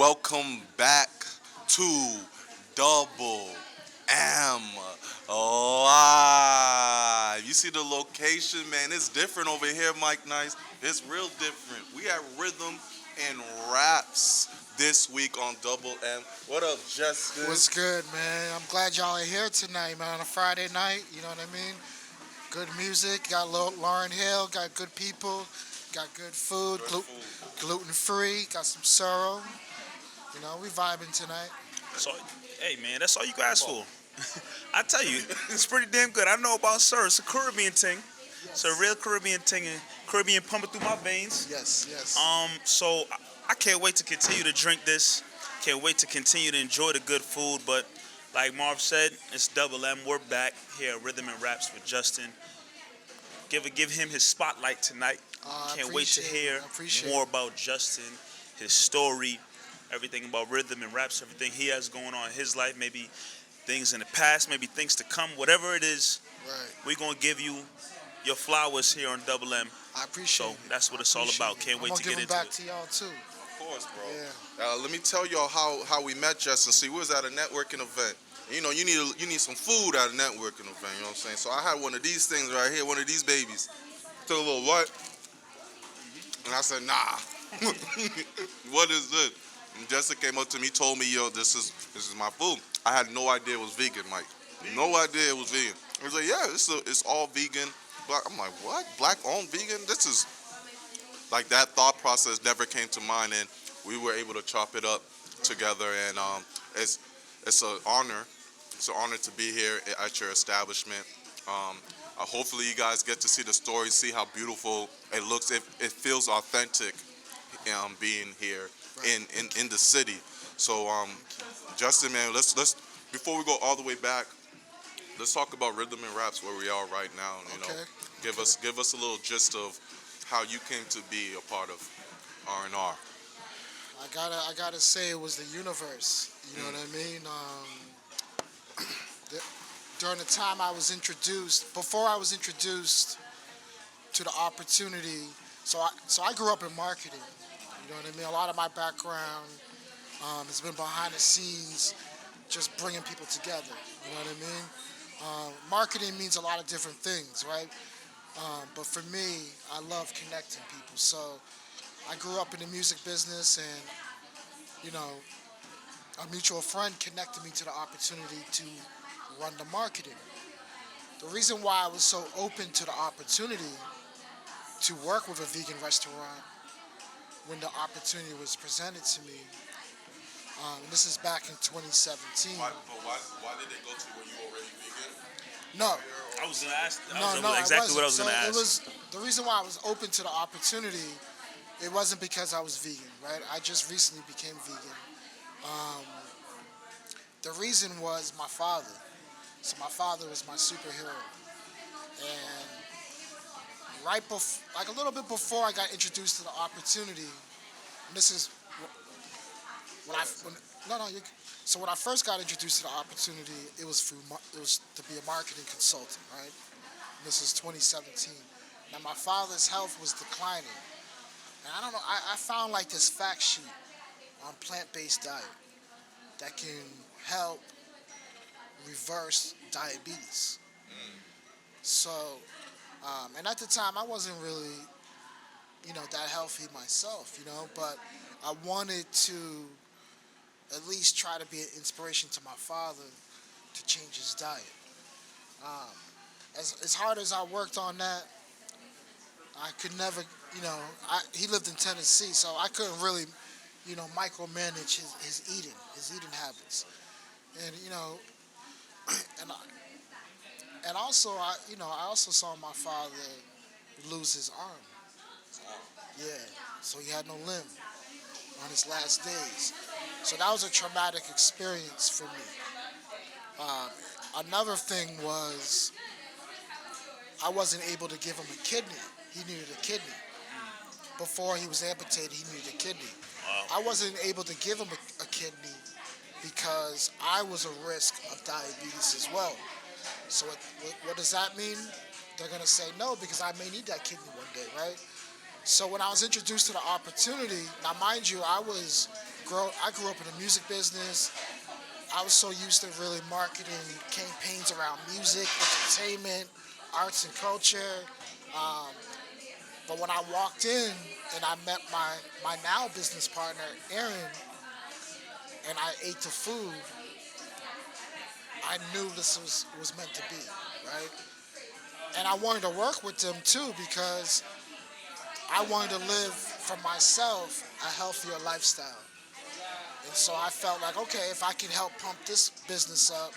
welcome back to Double M Live. You see the location, man? It's different over here, Mike Nice. It's real different. We have rhythm and raps this week on Double M. What up, Justin? What's good, man? I'm glad y'all are here tonight, man. On a Friday night, you know what I mean? Good music, got Lauren Hill, got good people, got good food, gluten-free, got some sorrow. You know, we vibing tonight. So, hey man, that's all you guys for. I tell you, it's pretty damn good. I know about sir. It's a Caribbean thing. It's a real Caribbean thing, and Caribbean pumping through my veins. Yes, yes. So I can't wait to continue to drink this. Can't wait to continue to enjoy the good food. But like Marv said, it's Double M. We're back here at Rhythm and Raps with Justin. Give him his spotlight tonight. Can't wait to hear more about Justin, his story, everything about rhythm and raps, everything he has going on in his life, maybe things in the past, maybe things to come, whatever it is. Right. We're going to give you your flowers here on Double M. I appreciate it. So that's what it's all about. Can't wait to get into it. I'm going to give them back to y'all, too. Of course, bro. Yeah. Let me tell y'all how we met Justin. See, we was at a networking event. You know, you need some food at a networking event, you know what I'm saying? So I had one of these things right here, one of these babies. Took a little what? And I said, nah. What is this? And Justin came up to me, told me, yo, this is my food. I had no idea it was vegan, Mike. No idea it was vegan. He was like, yeah, it's all vegan. Black. I'm like, what? Black-owned vegan? This is like that thought process never came to mind, and we were able to chop it up together. And it's an honor. It's an honor to be here at your establishment. Hopefully, you guys get to see the story, see how beautiful it looks. It feels authentic, being here in the city. So, Justin, man, let's before we go all the way back, let's talk about rhythm and raps where we are right now. You know, give us a little gist of how you came to be a part of R&R. I gotta say it was the universe. You know what I mean? During the time before I was introduced to the opportunity, so I grew up in marketing. You know what I mean? A lot of my background has been behind the scenes, just bringing people together. You know what I mean? Marketing means a lot of different things, right? But for me, I love connecting people. So I grew up in the music business, and you know, a mutual friend connected me to the opportunity to run the marketing. The reason why I was so open to the opportunity to work with a vegan restaurant when the opportunity was presented to me, and this is back in 2017. Why did they go to when you were already vegan? No. I was going to ask. Exactly what I was going to ask. It was the reason why I was open to the opportunity. It wasn't because I was vegan, right? I just recently became vegan. The reason was my father. So my father was my superhero, and like a little bit before I got introduced to the opportunity, and this is so when I first got introduced to the opportunity, it was to be a marketing consultant, right? And this is 2017. Now my father's health was declining, and I don't know. I found like this fact sheet on plant-based diet that can help reverse diabetes. So, and at the time I wasn't really, that healthy myself, but I wanted to at least try to be an inspiration to my father to change his diet. As hard as I worked on that, I could never, he lived in Tennessee, so I couldn't really, micromanage his eating habits. And, and also, I also saw my father lose his arm. Yeah, so he had no limb on his last days. So that was a traumatic experience for me. Another thing was I wasn't able to give him a kidney. He needed a kidney. Before he was amputated, he needed a kidney. I wasn't able to give him a kidney because I was a risk of diabetes as well. So what does that mean? They're going to say no because I may need that kidney one day, right? So when I was introduced to the opportunity, now mind you, I was I grew up in the music business. I was so used to really marketing campaigns around music, entertainment, arts and culture. Um, but when I walked in and I met my now business partner, Aaron, and I ate the food, I knew this was meant to be, right? And I wanted to work with them too because I wanted to live for myself a healthier lifestyle. And so I felt like, okay, if I can help pump this business up,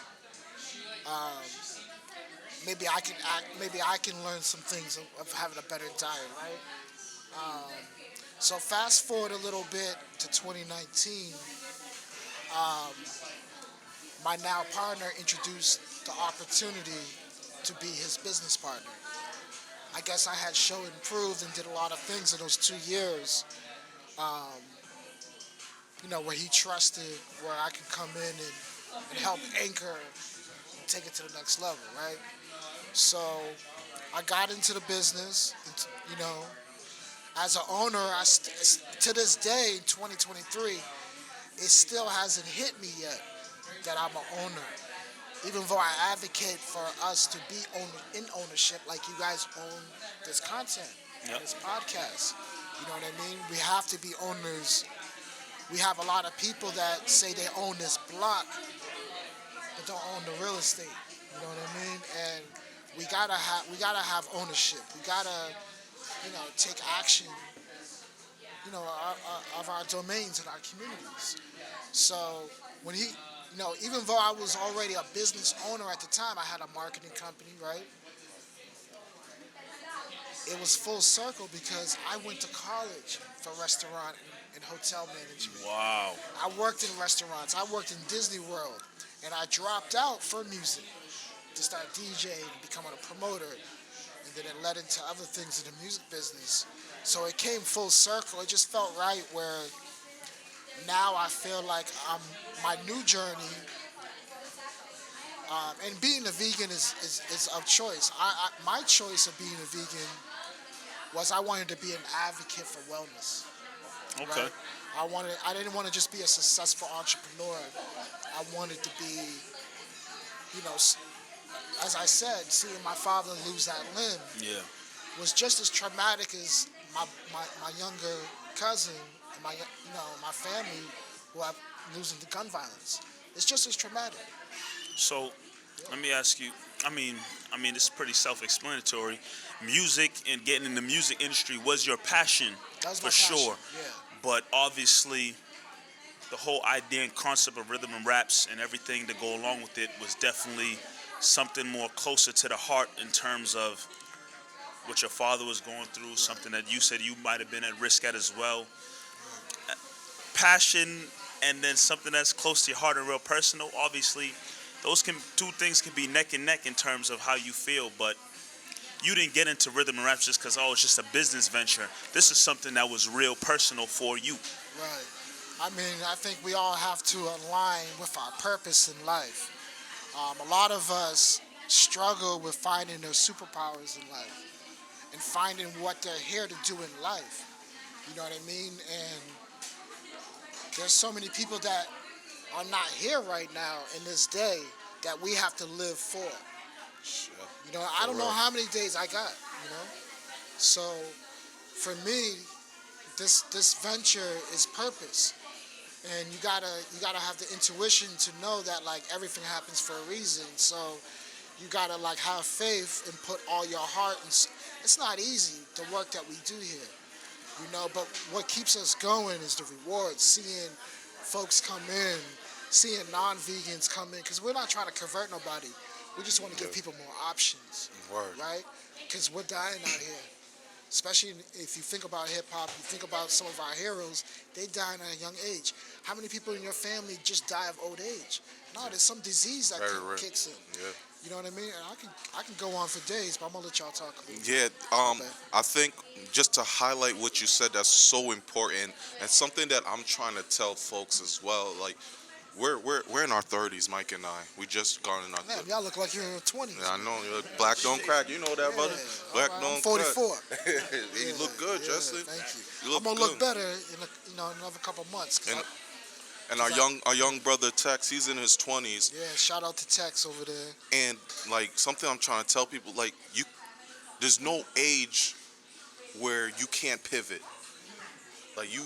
maybe I can learn some things of having a better diet, right? So fast forward a little bit to 2019, my now partner introduced the opportunity to be his business partner. I guess I had shown and proved and did a lot of things in those 2 years, where he trusted, where I could come in and help anchor and take it to the next level, right? So I got into the business, you know, as an owner, to this day, in 2023, it still hasn't hit me yet that I'm an owner. Even though I advocate for us to be in ownership, like you guys own this content, Yep. this podcast. You know what I mean? We have to be owners. We have a lot of people that say they own this block, but don't own the real estate. You know what I mean? And we gotta have ownership. We gotta, take action, of our domains and our communities. So when even though I was already a business owner at the time, I had a marketing company, right? It was full circle because I went to college for restaurant and hotel management. Wow. I worked in restaurants. I worked in Disney World, and I dropped out for music to start DJing and becoming a promoter, and then it led into other things in the music business. So it came full circle. It just felt right where now I feel like my new journey, and being a vegan is of choice. My choice of being a vegan was I wanted to be an advocate for wellness. Okay. Right? I didn't want to just be a successful entrepreneur. I wanted to be, as I said, seeing my father lose that limb Yeah. was just as traumatic as my younger cousin and my family who are losing to gun violence. It's just as traumatic. So, let me ask you. This is pretty self-explanatory. Music and getting in the music industry was your passion, That was for my passion. sure. Yeah. But obviously, the whole idea and concept of rhythm and raps and everything that go along with it was definitely something more closer to the heart in terms of what your father was going through, something that you said you might have been at risk at as well. Passion and then something that's close to your heart and real personal. Obviously, two things can be neck and neck in terms of how you feel, but you didn't get into rhythm and raps just because, it's just a business venture. This is something that was real personal for you. Right. I think we all have to align with our purpose in life. A lot of us struggle with finding their superpowers in life and finding what they're here to do in life. You know what I mean? And there's so many people that are not here right now in this day that we have to live for. I don't know how many days I got. So for me, this venture is purpose. And you gotta have the intuition to know that like everything happens for a reason. So you gotta like have faith and put all your heart. It's not easy the work that we do here, But what keeps us going is the rewards. Seeing folks come in, seeing non-vegans come in, because we're not trying to convert nobody. We just want to give people more options, Word. right? Because we're dying out here. Especially if you think about hip-hop, you think about some of our heroes, they dying at a young age. How many people in your family just die of old age? No, there's some disease that kicks in. Yeah. You know what I mean? And I can go on for days, but I'm going to let y'all talk a little bit. Yeah, I think just to highlight what you said, that's so important, and something that I'm trying to tell folks as well. Like, we're in our 30s, Mike and I. We just gone in our. Man, y'all look like you're in your 20s. Yeah, I know. Black don't crack. You know that, brother. Black right, don't I'm 44. crack. You look good, Justin. Thank you. You look I'm gonna good. look better in another couple months. 'Cause And And 'Cause our young brother Tex, he's in his 20s, yeah, shout out to Tex over there. and like something I'm trying to tell people, like there's no age where you can't pivot. Like you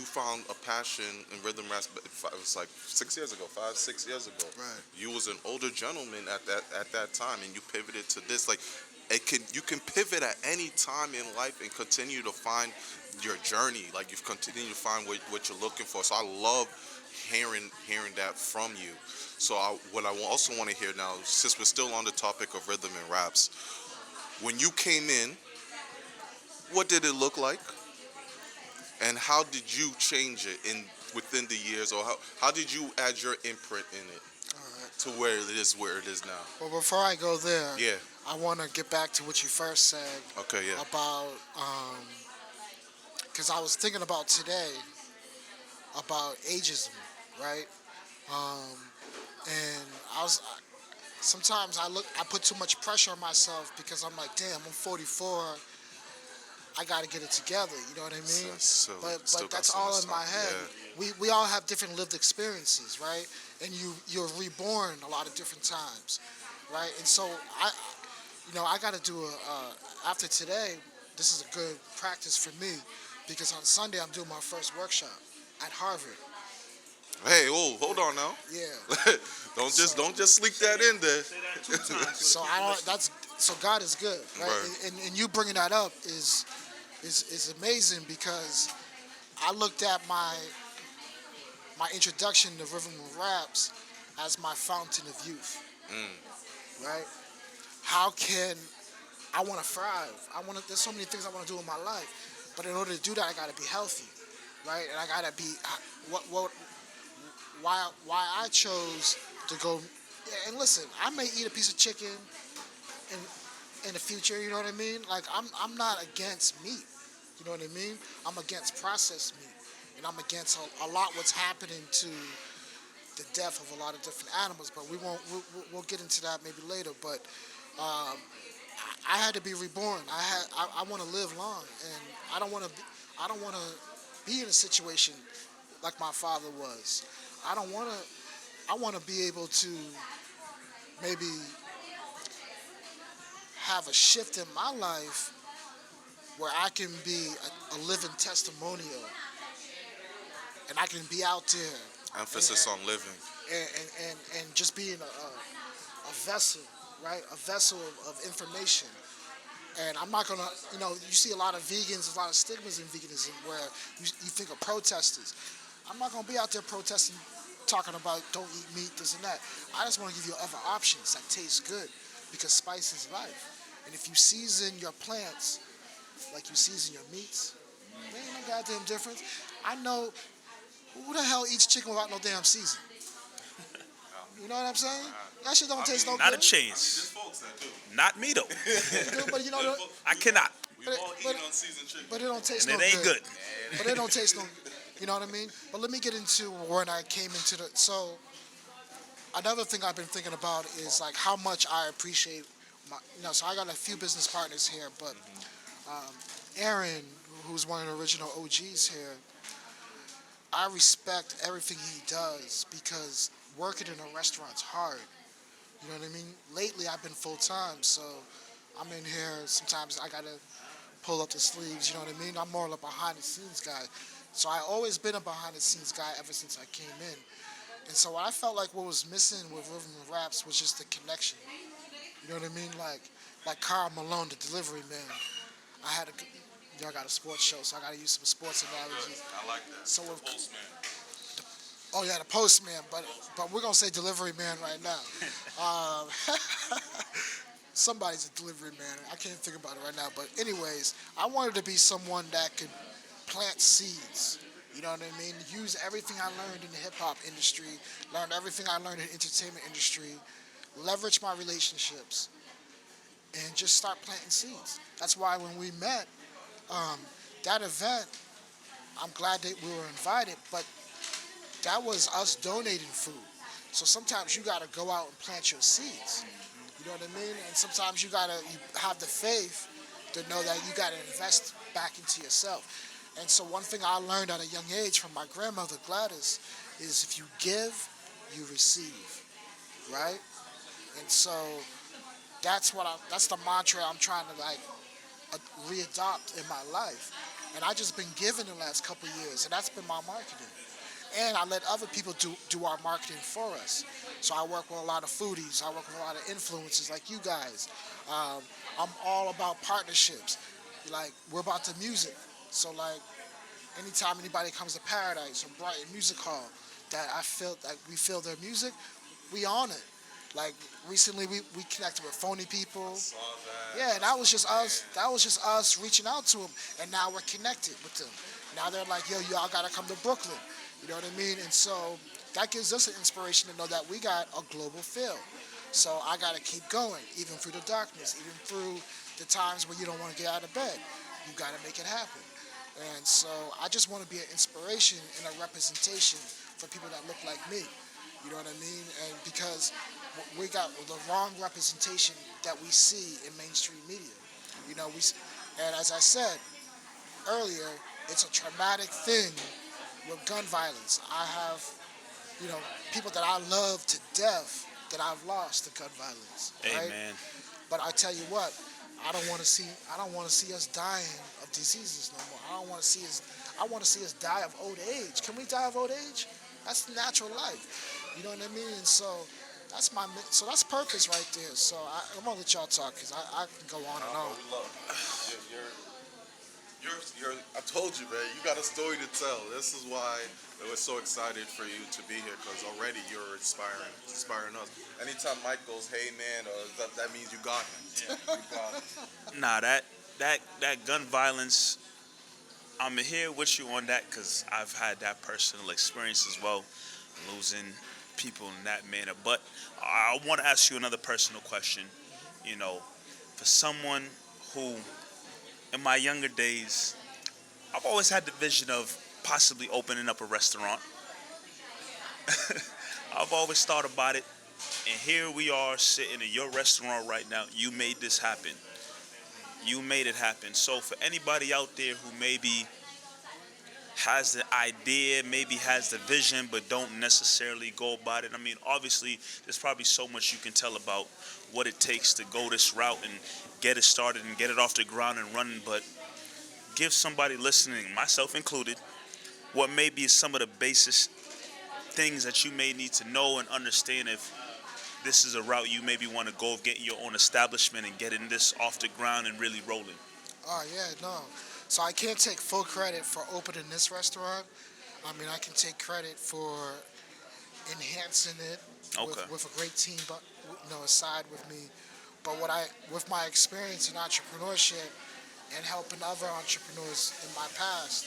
found a passion in rhythm raps. But it was like 6 years ago, 5, 6 years ago. Right. You was an older gentleman at that time, and you pivoted to this. Like you can pivot at any time in life and continue to find your journey. Like you've continued to find what you're looking for. So I love hearing that from you. So what I also want to hear now, since we're still on the topic of rhythm and raps, when you came in, what did it look like? And how did you change it within the years, or how did you add your imprint in it All right. to where it is now? Well, before I go there, Yeah. I want to get back to what you first said Okay. Yeah. about, because I was thinking about today about ageism, right? Um, and sometimes I put too much pressure on myself because I'm like, damn, I'm 44. I got to get it together. You know what I mean? So but still got that's so all much in my time. head. Yeah. We all have different lived experiences, right? And you're reborn a lot of different times, right? And so I got to do after today. This is a good practice for me because on Sunday I'm doing my first workshop at Harvard. Hey, oh, hold on now. Yeah. Don't just sleep that in there. Say that 2 times. So I don't. That's so God is good, right? Right. And you bringing that up is amazing because I looked at my introduction to rhythm and raps as my fountain of youth, right? How can I want to thrive? There's so many things I want to do in my life, but in order to do that, I got to be healthy, right? And I got to be why I chose to go. And listen, I may eat a piece of chicken in the future. You know what I mean? Like I'm not against meat. You know what I mean? I'm against processed meat, and I'm against a lot what's happening to the death of a lot of different animals. But we'll get into that maybe later. But I had to be reborn. I want to live long, and I don't want to be in a situation like my father was. I don't want to. I want to be able to maybe have a shift in my life where I can be a living testimonial, and I can be out there Emphasis on living. and just being a vessel, right? A vessel of information. And I'm not gonna, you see a lot of vegans, a lot of stigmas in veganism where you think of protesters. I'm not gonna be out there protesting, talking about don't eat meat, this and that. I just want to give you other options that taste good, because spice is life. And if you season your plants like you season your meats, there ain't no goddamn difference. I know who the hell eats chicken without no damn season. You know what I'm saying? That shit don't taste no Not good. a chance. Folks that do. Not me though. But you know, I cannot. We've all eaten unseasoned chicken. but it don't taste And no it ain't good. But it don't taste no. You know what I mean? But let me get into when I came into the. So another thing I've been thinking about is like how much I appreciate my. So I got a few business partners here, but Aaron, who's one of the original OGs here, I respect everything he does because working in a restaurant's hard. You know what I mean? Lately, I've been full time, so I'm in here. Sometimes I gotta pull up the sleeves. You know what I mean? I'm more of a behind the scenes guy. So I always been a behind the scenes guy ever since I came in. And so I felt like what was missing with Rhythm and Raps was just the connection. You know what I mean? Like Carl Malone, the delivery man. Y'all got a sports show, so I got to use some sports analogies. I like that. So if, Postman. oh yeah, the postman, but we're gonna say delivery man right now. Somebody's a delivery man. I can't think about it right now, but anyways, I wanted to be someone that could plant seeds. You know what I mean? Use everything I learned in the hip hop industry, learned everything I learned in the entertainment industry, leverage my relationships, and just start planting seeds. That's why when we met, that event, I'm glad that we were invited, but that was us donating food. So sometimes you gotta go out and plant your seeds. You know what I mean? And sometimes you have the faith to know that you gotta invest back into yourself. And so one thing I learned at a young age from my grandmother, Gladys, is if you give, you receive, right? And so that's the mantra I'm trying to like readopt in my life. And I just been given the last couple of years, and that's been my marketing. And I let other people do our marketing for us. So I work with a lot of foodies. I work with a lot of influencers like you guys. Um, I'm all about partnerships. Like we're about the music. So like anytime anybody comes to Paradise or Brighton Music Hall, that I feel like we feel their music, we on it. Like recently, we connected with Phony People. Saw that. Yeah, and that was just us. That was just us reaching out to them, and now we're connected with them. Now they're like, yo, y'all gotta come to Brooklyn. You know what I mean? And so that gives us an inspiration to know that we got a global feel. So I gotta keep going, even through the darkness, even through the times where you don't want to get out of bed. You gotta make it happen. And so I just want to be an inspiration and a representation for people that look like me. You know what I mean? And because we got the wrong representation that we see in mainstream media. You know, and as I said earlier, it's a traumatic thing with gun violence. I have, you know, people that I love to death that I've lost to gun violence. Right? Amen. But I tell you what, I don't want to see us dying of diseases no more. I don't want to see us. I want to see us die of old age. Can we die of old age? That's natural life. You know what I mean? And so so that's purpose right there. So I'm gonna let y'all talk because I can go on and on. Look, I told you, man, you got a story to tell. This is why we're so excited for you to be here, because already you're inspiring us. Anytime Mike goes, hey, man, that means you got him. You got him. Nah, that gun violence, I'm here with you on that because I've had that personal experience as well, losing people in that manner. But I want to ask you another personal question. You know, for someone who, in my younger days, I've always had the vision of possibly opening up a restaurant. I've always thought about it, and here we are sitting in your restaurant right now. You made this happen. You made it happen. So for anybody out there who maybe has the idea, maybe has the vision, but don't necessarily go about it. I mean, obviously, there's probably so much you can tell about what it takes to go this route and get it started and get it off the ground and running. But give somebody listening, myself included, what may be some of the basic things that you may need to know and understand if this is a route you maybe want to go of getting your own establishment and getting this off the ground and really rolling. Oh yeah, no. So I can't take full credit for opening this restaurant. I mean, I can take credit for enhancing it Okay. with a great team, but aside with me. But with my experience in entrepreneurship and helping other entrepreneurs in my past,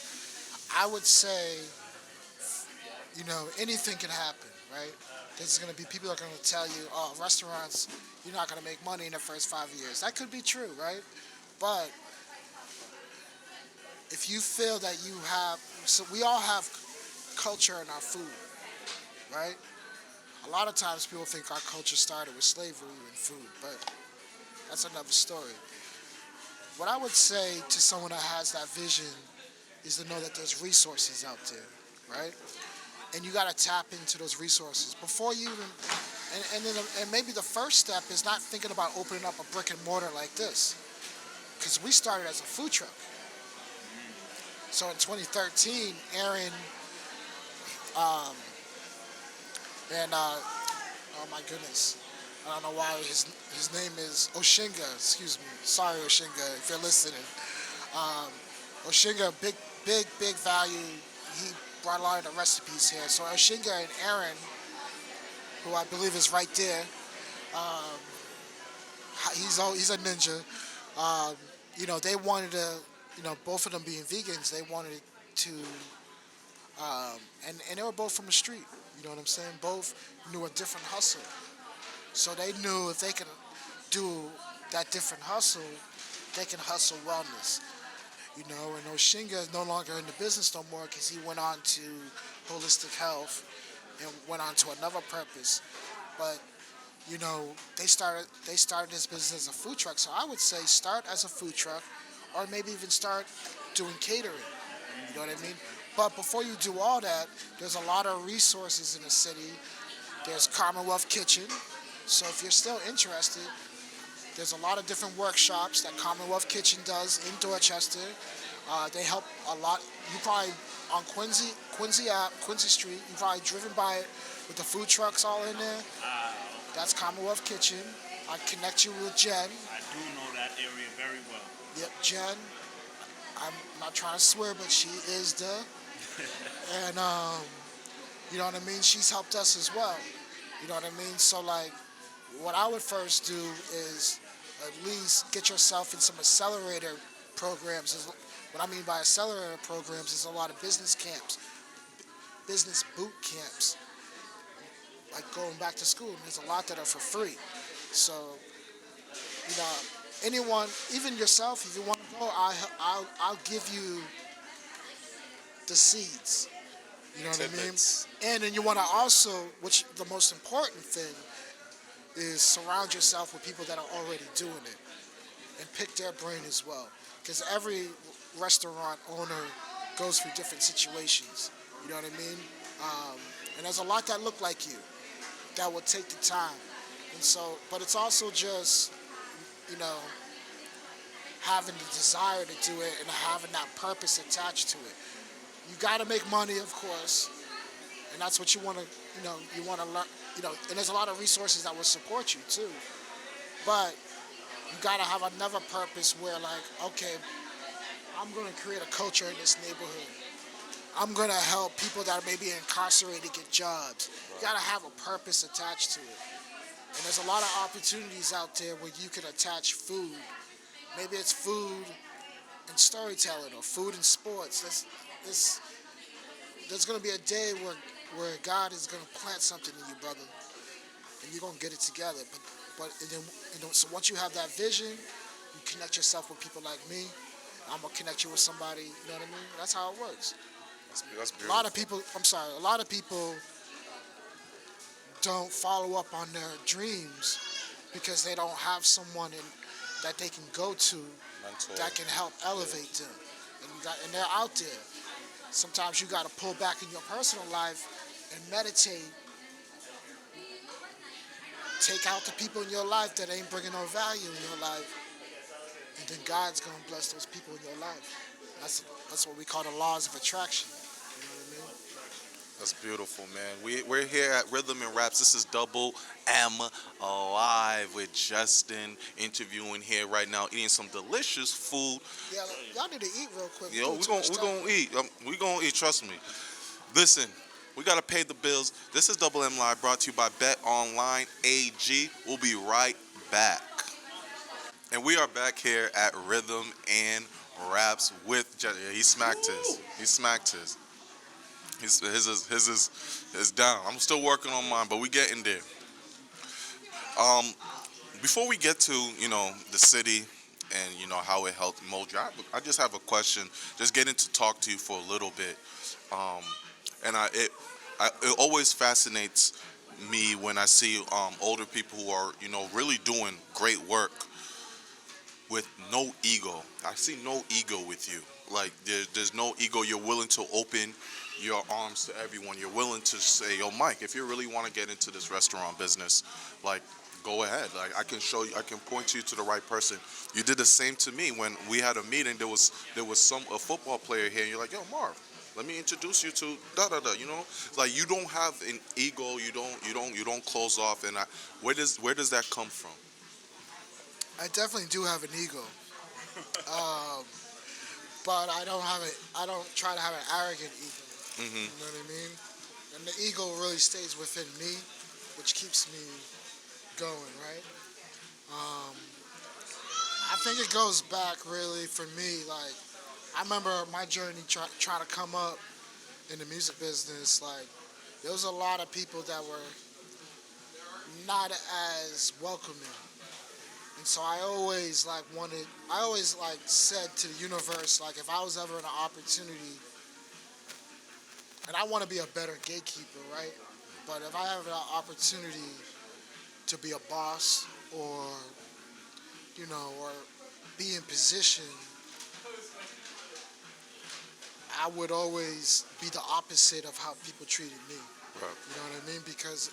I would say, anything can happen, right? There's going to be people that are going to tell you, oh, restaurants, you're not going to make money in the first 5 years. That could be true, right? But if you feel that so we all have culture in our food, right? A lot of times people think our culture started with slavery and food, but that's another story. What I would say to someone that has that vision is to know that there's resources out there, right? And you got to tap into those resources before you even. And maybe the first step is not thinking about opening up a brick and mortar like this, because we started as a food truck. So in 2013, Aaron and oh my goodness, I don't know why his name is Oshinga. Excuse me, sorry Oshinga if you're listening. Oshinga, big value. He brought a lot of the recipes here. So Oshinga and Aaron, who I believe is right there, he's a ninja. They wanted to, both of them being vegans, they wanted to, and they were both from the street. You know what I'm saying? Both knew a different hustle. So they knew if they could do that different hustle, they can hustle wellness. And Oshinga is no longer in the business no more because he went on to holistic health and went on to another purpose. But they started this business as a food truck. So I would say start as a food truck, or maybe even start doing catering. You know what I mean? But before you do all that, there's a lot of resources in the city. There's Commonwealth Kitchen. So if you're still interested, there's a lot of different workshops that Commonwealth Kitchen does in Dorchester. They help a lot. You probably on Quincy Street. You probably driven by it with the food trucks all in there. That's Commonwealth Kitchen. I connect you with Jen. I do know that area very well. Yep, Jen. I'm not trying to swear, but she is the. And you know what I mean. She's helped us as well. You know what I mean. So like, what I would first do is at least get yourself in some accelerator programs. What I mean by accelerator programs is a lot of business camps, business boot camps, like going back to school. There's a lot that are for free. So, you know, anyone, even yourself, if you want to go, I'll give you the seeds. You know what I mean? Tidbits. And then you want to also, which the most important thing is surround yourself with people that are already doing it and pick their brain as well. Because every restaurant owner goes through different situations. You know what I mean? And there's a lot that look like you that will take the time. And so, but it's also just, you know, having the desire to do it and having that purpose attached to it. You got to make money, of course, and that's what you want to, you want to learn, and there's a lot of resources that will support you too. But you got to have another purpose where, like, okay, I'm going to create a culture in this neighborhood. I'm going to help people that may be incarcerated get jobs. You got to have a purpose attached to it. And there's a lot of opportunities out there where you can attach food. Maybe it's food and storytelling or food and sports. There's going to be a day where God is going to plant something in you, brother, and you're going to get it together. So once you have that vision, you connect yourself with people like me. I'm going to connect you with somebody, you know what I mean? That's how it works. That's beautiful. A lot of people don't follow up on their dreams because they don't have someone that they can go to Mentor. that can help elevate them. And they're out there. Sometimes you got to pull back in your personal life and meditate. Take out the people in your life that ain't bringing no value in your life, and then God's gonna bless those people in your life. That's what we call the laws of attraction. You know what I mean? That's beautiful, man. We're here at Rhythm and Raps. This is Double M live with Justin interviewing here right now, eating some delicious food. Yeah, y'all need to eat real quick. Yo, we're gonna eat. We're gonna eat. Trust me. Listen, we gotta pay the bills. This is Double M Live, brought to you by Bet Online AG. We'll be right back. And we are back here at Rhythm and Raps with Justin. Yeah, he smacked his. He smacked his. His is down. I'm still working on mine, but we getting there. Before we get to the city and how it helped mold you, I just have a question. Just getting to talk to you for a little bit, and it always fascinates me when I see older people who are really doing great work with no ego. I see no ego with you. Like there's no ego. You're willing to open your arms to everyone. You're willing to say, yo, Mike, if you really want to get into this restaurant business, like, go ahead. Like, I can show you, I can point you to the right person. You did the same to me when we had a meeting. There was a football player here, and you're like, yo, Marv, let me introduce you to da da da. It's like you don't have an ego. You don't close off. And where does that come from? I definitely do have an ego, but I don't try to have an arrogant ego. Mm-hmm. You know what I mean? And the ego really stays within me, which keeps me going, right? I think it goes back really for me. Like, I remember my journey trying to come up in the music business. Like, there was a lot of people that were not as welcoming. And so I always said to the universe, like, if I was ever in an opportunity, and I want to be a better gatekeeper, right? But if I have an opportunity to be a boss or be in position, I would always be the opposite of how people treated me. Right. You know what I mean? Because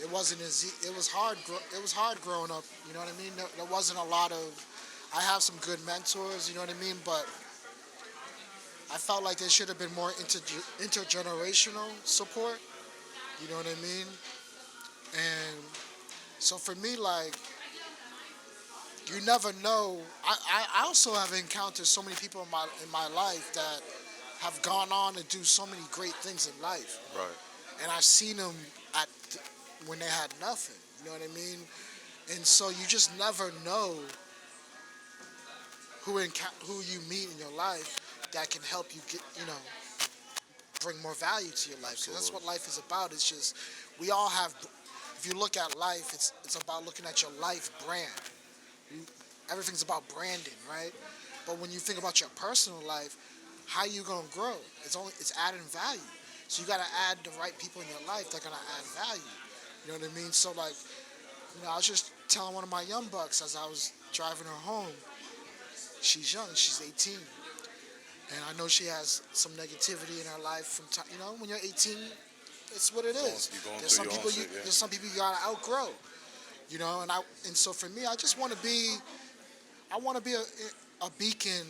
it wasn't as it was hard. It was hard growing up. You know what I mean? There wasn't a lot of. I have some good mentors. You know what I mean? But I felt like there should have been more intergenerational support. You know what I mean? And so for me, like, you never know. I also have encountered so many people in my life that have gone on to do so many great things in life, Right. and I've seen them at when they had nothing. You know what I mean? And so you just never know who you meet in your life that can help you get bring more value to your life. Because that's what Absolutely. life is about. It's just we all have. If you look at life, it's about looking at your life brand. You, everything's about branding, right? But when you think about your personal life, how you gonna grow? It's adding value. So you gotta add the right people in your life that are gonna add value. You know what I mean? So like, I was just telling one of my young bucks as I was driving her home. She's young. She's 18, and I know she has some negativity in her life from time. When you're 18, it's what it is. You're going There's through some your own people shit, yeah. there's some people you gotta outgrow. And so for me, I just want to be. I want to be a beacon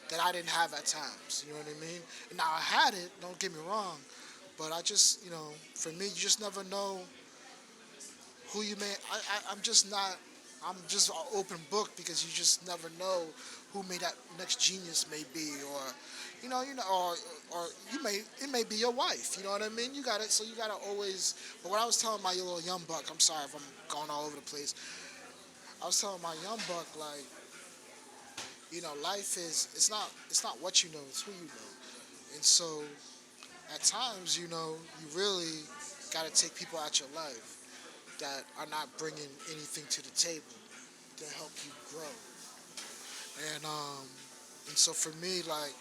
that I didn't have at times. You know what I mean? And now I had it. Don't get me wrong, but I just, for me, you just never know who you may. I'm just not. I'm just an open book because you just never know who may that next genius may be, or, or it may be your wife. You know what I mean? You got it. So you got to always. But what I was telling my little young buck, I'm sorry if I'm going all over the place. I was telling my young buck like, life it's not what you know, it's who you know. And so at times, you really got to take people out your life that are not bringing anything to the table to help you grow. And so for me, like,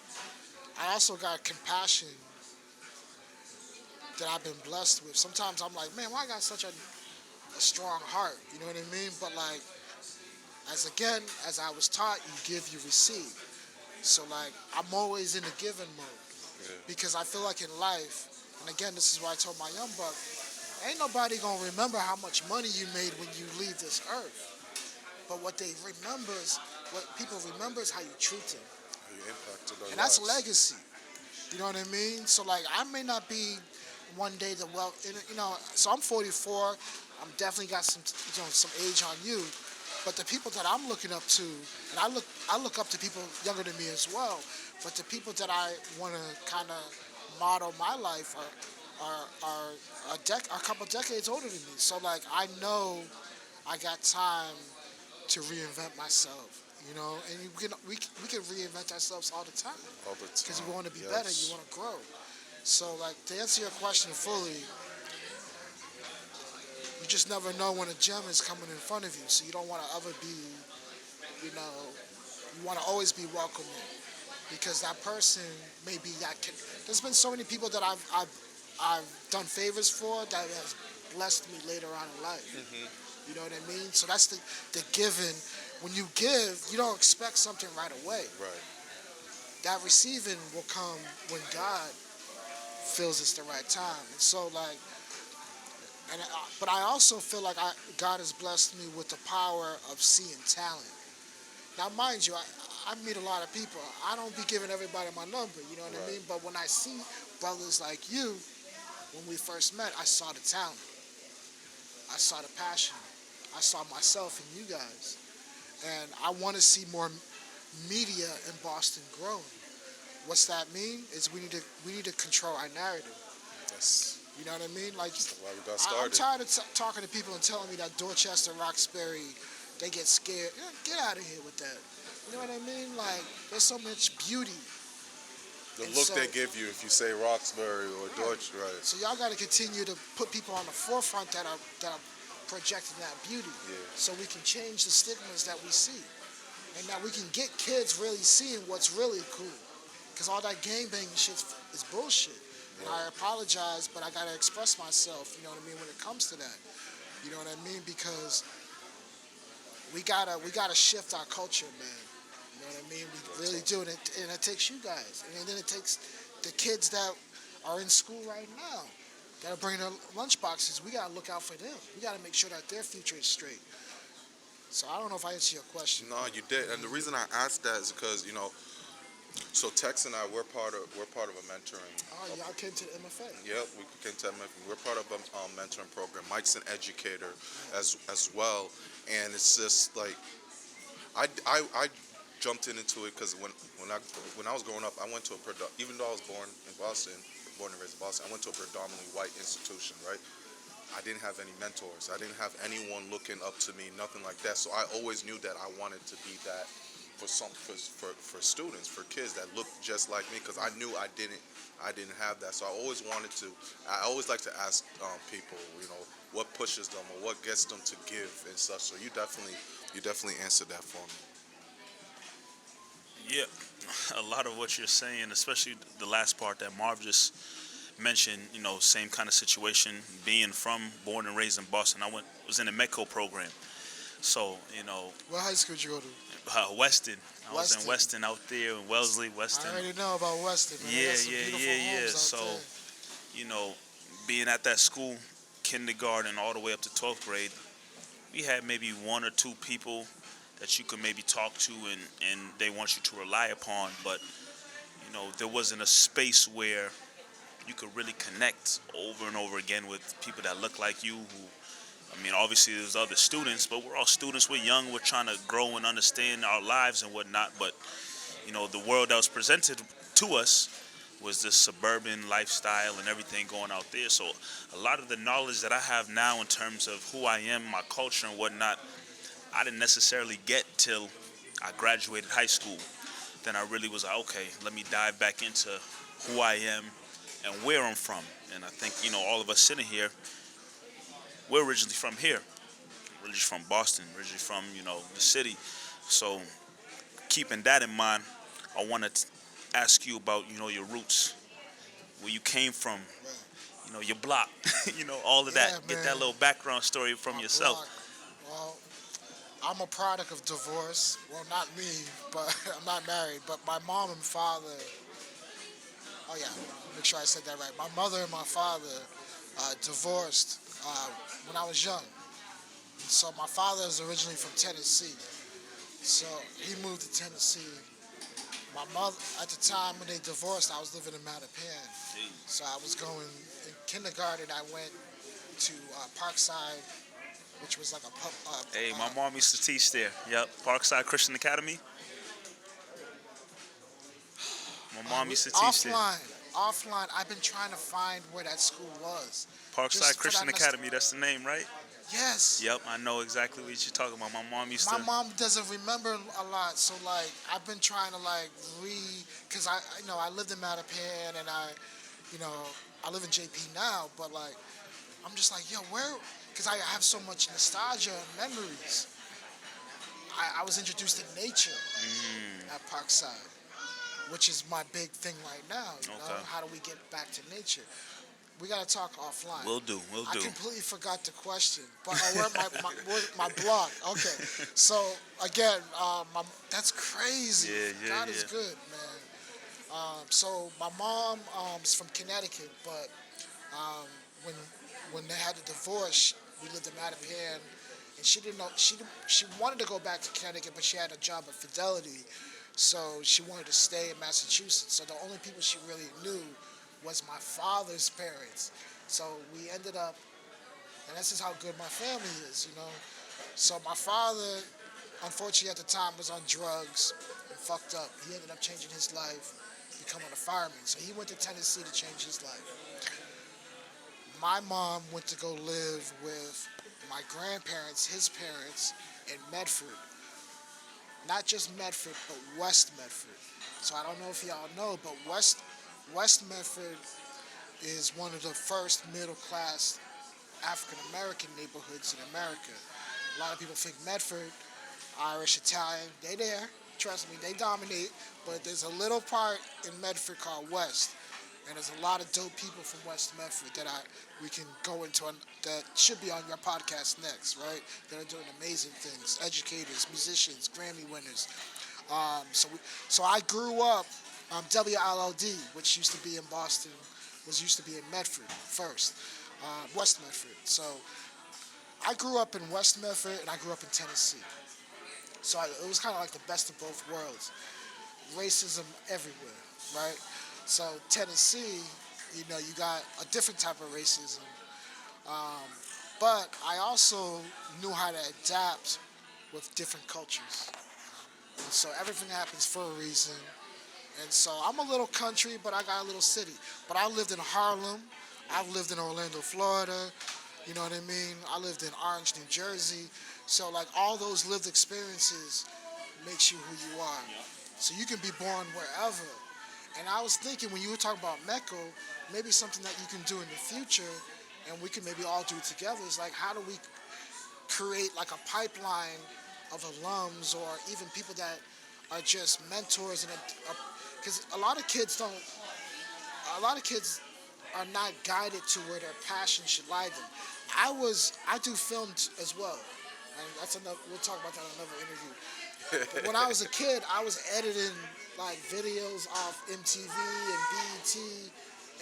I also got compassion that I've been blessed with. Sometimes I'm like, man, why I got such a strong heart? You know what I mean? But like, as I was taught, you give, you receive. So like, I'm always in the giving mode Yeah. because I feel like in life, and again, this is why I told my young buck, ain't nobody gonna remember how much money you made when you leave this earth. But what people remember is how you treat them, How you impacted their and that's lives. legacy. You know what I mean? So like, I may not be one day the wealth. So I'm 44. I'm definitely got some age on you. But the people that I'm looking up to, and I look up to people younger than me as well. But the people that I want to kind of model my life are a couple decades older than me. So like, I know I got time to reinvent myself. And we can reinvent ourselves all the time All the because time. you want to be better, you Yes. want to grow. So like, to answer your question fully, you just never know when a gem is coming in front of you. So you don't want to ever be, you know, you want to always be welcoming because that person may be that. There's been so many people that I've done favors for that has blessed me later on in life. You know what I mean? So that's the giving. When you give, you don't expect something right away. Right. That receiving will come when God feels it's the right time. And so like, but I also feel like God has blessed me with the power of seeing talent. Now, mind you, I meet a lot of people. I don't be giving everybody my number, you know what I Right. mean? But when I see brothers like you, when we first met, I saw the talent. I saw the passion. I saw myself in you guys. And I want to see more media in Boston growing. What's that mean? Is we need to control our narrative. That's You know what I mean? Like, why we got I'm started. tired of talking to people and telling me that Dorchester, Roxbury, they get scared. Get out of here with that. You know what I mean? Like, there's so much beauty. The And look so, they give you if you say Roxbury or Deutsch, right? so y'all got to continue to put people on the forefront that are projecting that beauty, Yeah. so we can change the stigmas that we see, and that we can get kids really seeing what's really cool. Because all that gangbanging shit is bullshit. And I apologize, but I gotta express myself. You know what I mean when it comes to that. You know what I mean? Because we gotta shift our culture, man. You know what I mean? We really do, and it takes you guys, and then it takes the kids that are in school right now that are bringing their lunch boxes, we gotta look out for them. We gotta make sure that their future is straight. So I don't know if I answered your question. No, you did, and the reason I asked that is because so Tex and I we're part of a mentoring. Oh, y'all came to the MFA. Yep, we can tell them we're part of a mentoring program. Mike's an educator as well, and it's just like I jumped into it because when I was growing up, I went to even though I was born in Boston, born and raised in Boston, I went to a predominantly white institution, right? I didn't have any mentors. I didn't have anyone looking up to me, nothing like that. So I always knew that I wanted to be that for students, for kids that looked just like me, because I knew I didn't have that. So I always like to ask people, what pushes them or what gets them to give and such. So you definitely answered that for me. Yeah, a lot of what you're saying, especially the last part that Marv just mentioned, same kind of situation. Being born and raised in Boston, I was in the MEDCO program. So, What high school did you go to? Weston. I was in Weston. Weston out there in Wellesley, Weston. I already know about Weston, man. They Yeah, got some beautiful homes out So, there. being at that school, kindergarten all the way up to 12th grade, we had maybe one or two people that you could maybe talk to and they want you to rely upon. But, there wasn't a space where you could really connect over and over again with people that look like you obviously there's other students, but we're all students. We're young. We're trying to grow and understand our lives and whatnot. But, the world that was presented to us was this suburban lifestyle and everything going out there. So a lot of the knowledge that I have now in terms of who I am, my culture and whatnot, I didn't necessarily get till I graduated high school. Then I really was like, okay, let me dive back into who I am and where I'm from. And I think, all of us sitting here, we're originally from here. Originally from Boston, originally from, the city. So keeping that in mind, I want to ask you about, your roots, where you came from, your block, all of that. Yeah, Get man. that little background story from My yourself. block. Well, I'm a product of divorce. Well, not me, but I'm not married. But my mom and father. Oh yeah, make sure I said that right. My mother and my father divorced when I was young. So my father is originally from Tennessee. So he moved to Tennessee. My mother, at the time when they divorced, I was living in Mattapan. So I was going in kindergarten. I went to Parkside, which was like a pub. Hey, my mom used to teach there. Yep, Parkside Christian Academy. My mom used to teach there. Offline, I've been trying to find where that school was. Parkside Just for Christian that Academy, that's the name, right? Yes. Yep, I know exactly what you're talking about. My mom used My to. mom doesn't remember a lot, so like I've been trying to cause I lived in Mattapan and I live in JP now, but like I'm just like cause I have so much nostalgia and memories. I was introduced to nature at Parkside, which is my big thing right now. Okay. How do we get back to nature? We gotta talk offline. We'll do. I completely forgot the question, but where my blog. Okay, so again, that's crazy. Yeah, God is good, man. So my mom is from Connecticut, but when they had the divorce, we lived in Mattapan, and she didn't know she wanted to go back to Connecticut, but she had a job at Fidelity, so she wanted to stay in Massachusetts. So the only people she really knew was my father's parents. So we ended up, and this is how good my family is, So my father, unfortunately at the time, was on drugs and fucked up. He ended up changing his life, becoming a fireman. So he went to Tennessee to change his life. My mom went to go live with my grandparents, his parents, in Medford. Not just Medford, but West Medford. So I don't know if y'all know, but West Medford is one of the first middle-class African-American neighborhoods in America. A lot of people think Medford, Irish, Italian, they there. Trust me, they dominate. But there's a little part in Medford called West. And there's a lot of dope people from West Medford that we can go into that should be on your podcast next, right? That are doing amazing things. Educators, musicians, Grammy winners. So I grew up WLLD, which used to be in Boston, used to be in Medford first, West Medford. So I grew up in West Medford and I grew up in Tennessee. So it was kind of like the best of both worlds. Racism everywhere, right? So Tennessee, you got a different type of racism. But I also knew how to adapt with different cultures. And so everything happens for a reason. And so I'm a little country, but I got a little city. But I lived in Harlem. I've lived in Orlando, Florida. You know what I mean? I lived in Orange, New Jersey. So like all those lived experiences makes you who you are. So you can be born wherever. And I was thinking when you were talking about Mecca, maybe something that you can do in the future, and we can maybe all do it together. Is like how do we create like a pipeline of alums or even people that are just mentors and because a lot of kids are not guided to where their passion should lie them. I do film as well, and that's another. We'll talk about that in another interview. But when I was a kid, I was editing like videos off MTV and BET,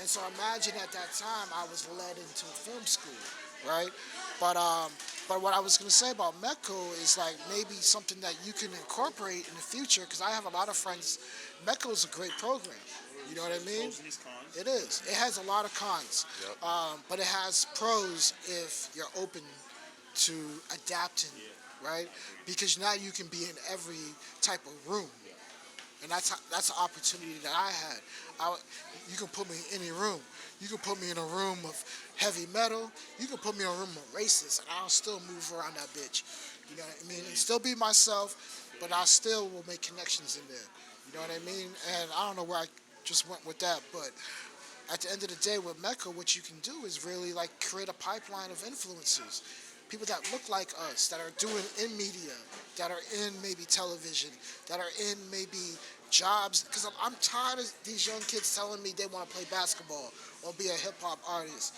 and so imagine at that time I was led into film school, right? But um, but what I was gonna say about Mecco is like maybe something that you can incorporate in the future because I have a lot of friends. Mecco is a great program. You know what I mean? It is. It has a lot of cons, Yep. but it has pros if you're open to adapting, right? Because now you can be in every type of room, and that's an opportunity that I had. You can put me in any room. You can put me in a room of heavy metal. You can put me in a room of racists, and I'll still move around that bitch. You know what I mean? And still be myself, but I still will make connections in there. You know what I mean? And I don't know where I just went with that, but at the end of the day, with Mecca, what you can do is really like create a pipeline of influencers, people that look like us, that are doing in media, that are in maybe television, that are in maybe jobs. Because I'm tired of these young kids telling me they want to play basketball or be a hip hop artist.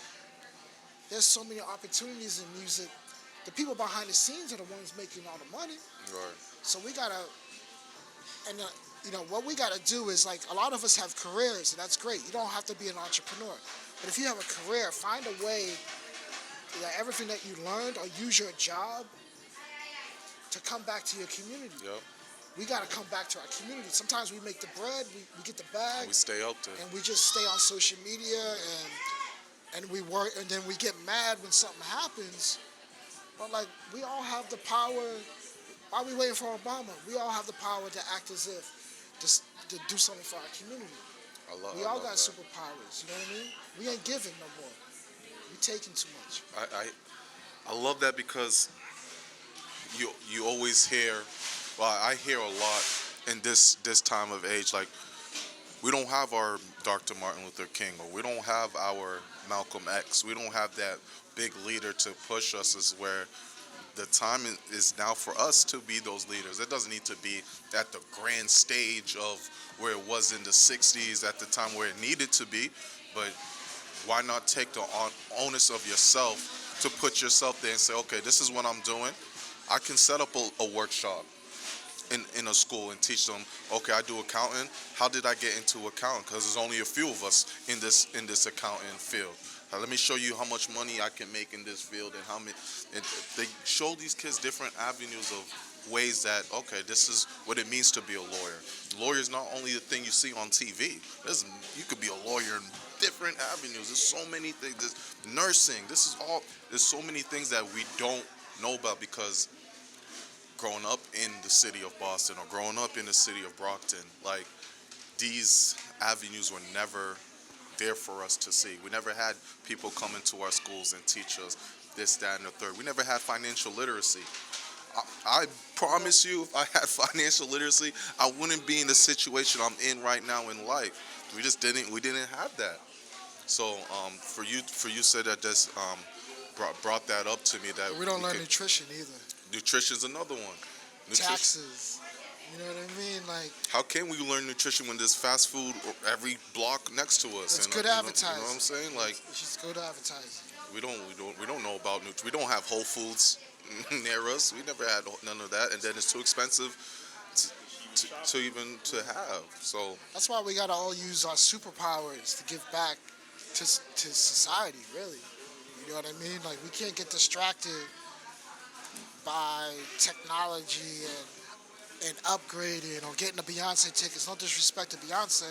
There's so many opportunities in music. The people behind the scenes are the ones making all the money. Right. So we gotta, and what we gotta do is like a lot of us have careers, and that's great. You don't have to be an entrepreneur, but if you have a career, find a way that everything that you learned or use your job to come back to your community. Yep. We got to come back to our community. Sometimes we make the bread, we get the bag, And we stay up there. and we just stay on social media and we work, and then we get mad when something happens. But like we all have the power. Why are we waiting for Obama? We all have the power to act as if to do something for our community. We I all love got that. superpowers. You know what I mean? We ain't giving no more. We taking too much. I love that because you always hear, well, I hear a lot in this time of age, like we don't have our Dr. Martin Luther King, or we don't have our Malcolm X. We don't have that big leader to push us. Is where the time is now for us to be those leaders. It doesn't need to be at the grand stage of where it was in the 60s at the time where it needed to be, but why not take the onus of yourself to put yourself there and say, okay, this is what I'm doing. I can set up a workshop in a school and teach them, okay, I do accounting. How did I get into accounting? Because there's only a few of us in this accounting field. Now, let me show you how much money I can make in this field and how many. And they show these kids different avenues of ways that, okay, this is what it means to be a lawyer. Lawyer is not only the thing you see on TV. You could be a lawyer in different avenues. There's so many things. There's nursing. There's so many things that we don't know about because growing up in the city of Boston or growing up in the city of Brockton, like these avenues were never there for us to see. We never had people come into our schools and teach us this, that, and the third. We never had financial literacy. I promise you, if I had financial literacy, I wouldn't be in the situation I'm in right now in life. We didn't have that. So for you said that just brought that up to me that We don't learn nutrition either. nutrition's another one. Taxes. You know what I mean? Like How can we learn nutrition when there's fast food every block next to us? it's And, good advertising. You know what I'm saying? Like it's just good advertising. we don't know about nutrition. We don't have Whole Foods near us. We never had none of that, and then it's too expensive to even to have. So That's why we gotta all use our superpowers to give back to society. Really, you know what I mean? Like we can't get distracted by technology and upgrading or getting the Beyonce tickets. No disrespect to Beyonce,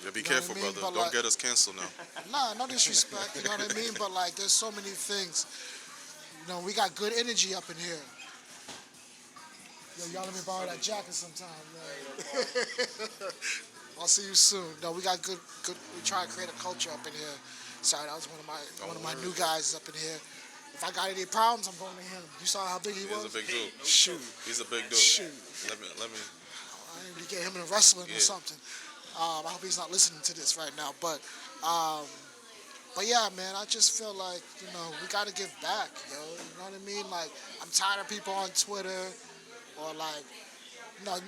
yeah, be you know what careful, I mean? brother. But Don't like, get us canceled now. nah, no disrespect. You know what I mean? But like, there's so many things. You know, we got good energy up in here. Yo, y'all let me borrow that jacket sometime, man. I'll see you soon. No, we got good. We try to create a culture up in here. Sorry, that was one of my new guys up in here. If I got any problems, I'm going to him. You saw how big he He's was? a big dude. Shoot, He's a big dude. shoot. Let me. I need to get him in wrestling or Yeah. something. I hope he's not listening to this right now. But yeah, man, I just feel like we got to give back, yo. You know what I mean? Like I'm tired of people on Twitter or like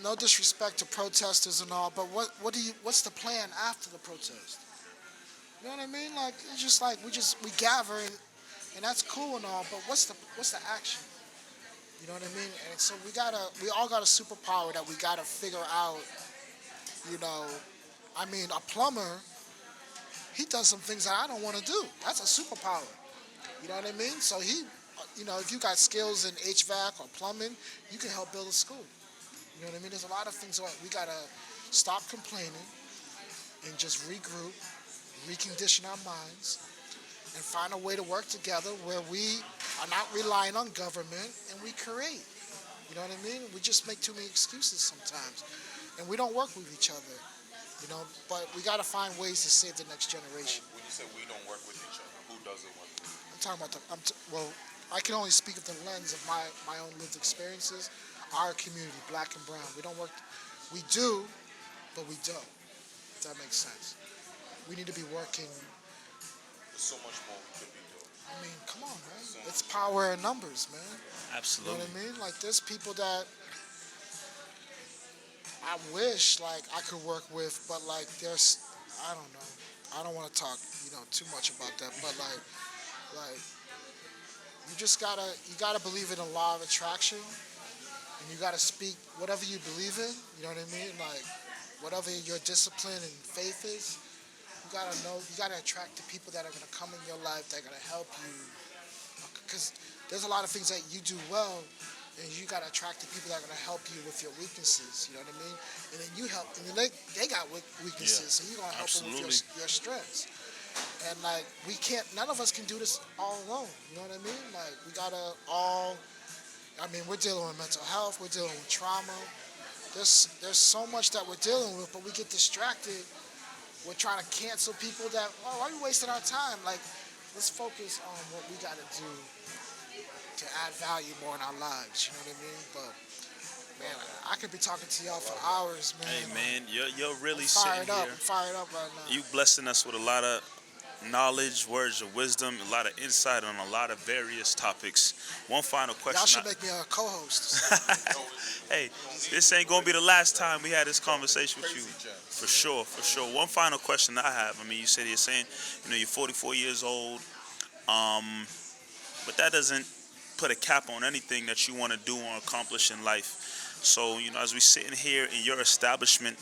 no disrespect to protesters and all, but what's the plan after the protest? You know what I mean? Like it's just like we gather and that's cool and all, but what's the action? You know what I mean? And so we all got a superpower that we gotta figure out. You know, I mean, a plumber, he does some things that I don't want to do. That's a superpower. You know what I mean? So if you got skills in HVAC or plumbing, you can help build a school. You know what I mean? There's a lot of things we gotta stop complaining and just regroup, recondition our minds, and find a way to work together where we are not relying on government and we create. You know what I mean? We just make too many excuses sometimes, and we don't work with each other. But we got to find ways to save the next generation. When you say we don't work with each other, who doesn't work with? I'm talking about well, I can only speak of the lens of my own lived experiences. Our community, black and brown, we don't work. We do, but we don't. If that makes sense. We need to be working. There's so much more we could be doing. I mean, come on, man. It's power in numbers, man. Absolutely. You know what I mean? Like, there's people that I wish, like, I could work with, but, like, I don't know. I don't want to talk, too much about that, but, like, you gotta believe in the law of attraction, and you gotta speak whatever you believe in, you know what I mean? Like, whatever your discipline and faith is, you gotta attract the people that are gonna come in your life, that are gonna help you, because there's a lot of things that you do well, and you gotta attract the people that are gonna help you with your weaknesses. You know what I mean? And then you help, and then they got weaknesses, so you're gonna help them with your strengths. And like none of us can do this all alone. You know what I mean? Like we gotta all. I mean, we're dealing with mental health, we're dealing with trauma. There's so much that we're dealing with, but we get distracted. We're trying to cancel people that. Oh, why are we wasting our time? Like, let's focus on what we gotta do to add value more in our lives, you know what I mean? But man, I could be talking to y'all for hours, man. Hey man, you're really I'm sitting here. fired up right now. You blessing us with a lot of knowledge, words of wisdom, a lot of insight on a lot of various topics. One final question. Y'all should make me a co-host. Hey, this ain't gonna be the last time we had this conversation with you. For sure, for sure. One final question I have. I mean, you said you're saying, you're 44 years old, but that doesn't put a cap on anything that you want to do or accomplish in life. So, as we sitting here in your establishment,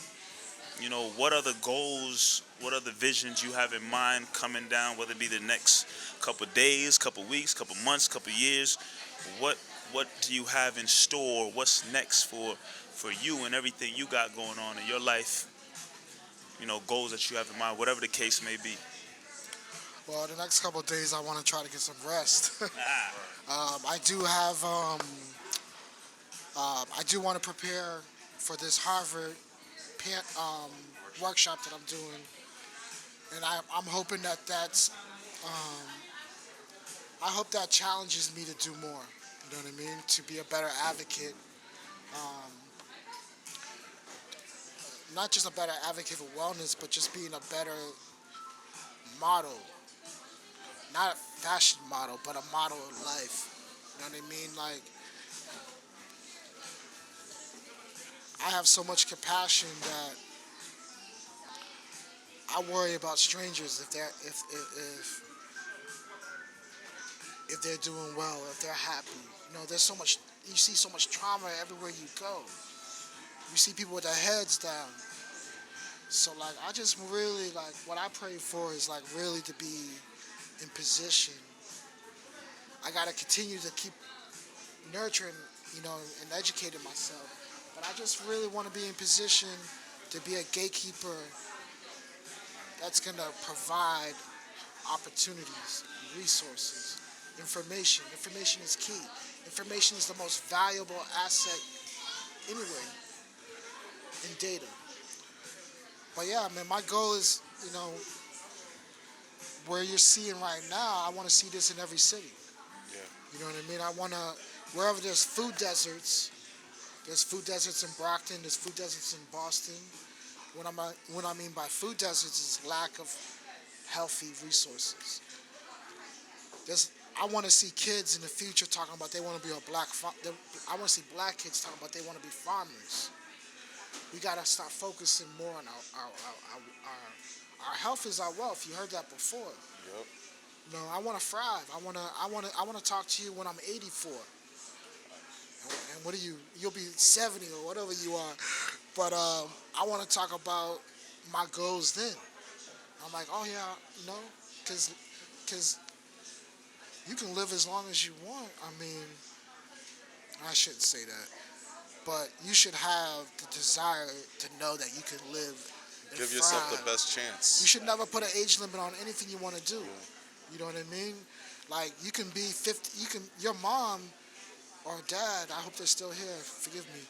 what are the goals, what are the visions you have in mind coming down, whether it be the next couple of days, couple of weeks, couple of months, couple of years? What do you have in store? What's next for you and everything you got going on in your life? Goals that you have in mind, whatever the case may be. Well, the next couple of days, I want to try to get some rest. I do have, I do want to prepare for this Harvard workshop that I'm doing, and I'm hoping I hope that challenges me to do more. You know what I mean? To be a better advocate. Not just a better advocate for wellness, but just being a better model. Not a fashion model, but a model of life. You know what I mean? Like, I have so much compassion that I worry about strangers if they're doing well, if they're happy. There's so much. You see so much trauma everywhere you go. You see people with their heads down. So like I just really like what I pray for is like really to be in position. I gotta continue to keep nurturing, and educating myself. But I just really want to be in position to be a gatekeeper that's gonna provide opportunities, resources, information. Information is key. Information is the most valuable asset anyway in data. But yeah, man, my goal is, where you're seeing right now, I want to see this in every city. Yeah. You know what I mean? I want to, wherever there's food deserts in Brockton, there's food deserts in Boston. What I mean by food deserts is lack of healthy resources. I want to see kids in the future talking about they want to be I want to see black kids talking about they want to be farmers. We got to start focusing more on our health is our wealth. You heard that before. Yep. I want to thrive. I want to talk to you when I'm 84. And what are you? You'll be 70 or whatever you are. But I want to talk about my goals then. I'm like, oh yeah, because you can live as long as you want. I mean, I shouldn't say that, but you should have the desire to know that you can live. Give yourself the best chance. You should never put an age limit on anything you want to do. You know what I mean? Like you can be 50. Your mom or dad. I hope they're still here. Forgive me.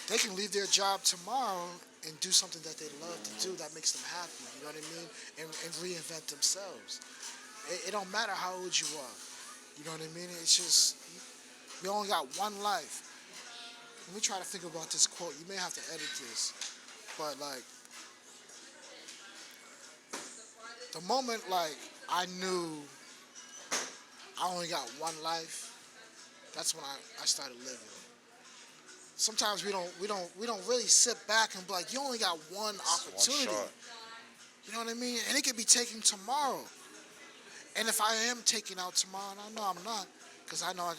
They can leave their job tomorrow and do something that they love to do that makes them happy. You know what I mean? And reinvent themselves. It don't matter how old you are. You know what I mean? It's just we only got one life. Let me try to think about this quote. You may have to edit this, but like the moment like I knew I only got one life, that's when I started living. Sometimes we don't really sit back and be like, you only got one opportunity. One shot. You know what I mean? And it could be taken tomorrow. And if I am taken out tomorrow, and I know I'm not, because I know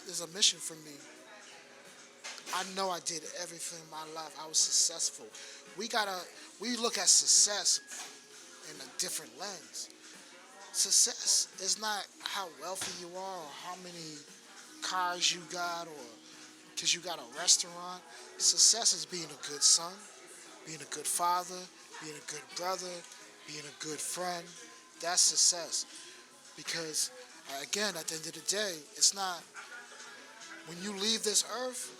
there's a mission for me. I know I did everything in my life. I was successful. We look at success in a different lens. Success is not how wealthy you are or how many cars you got or because you got a restaurant. Success is being a good son, being a good father, being a good brother, being a good friend. That's success. Because, again, at the end of the day, it's not, when you leave this earth,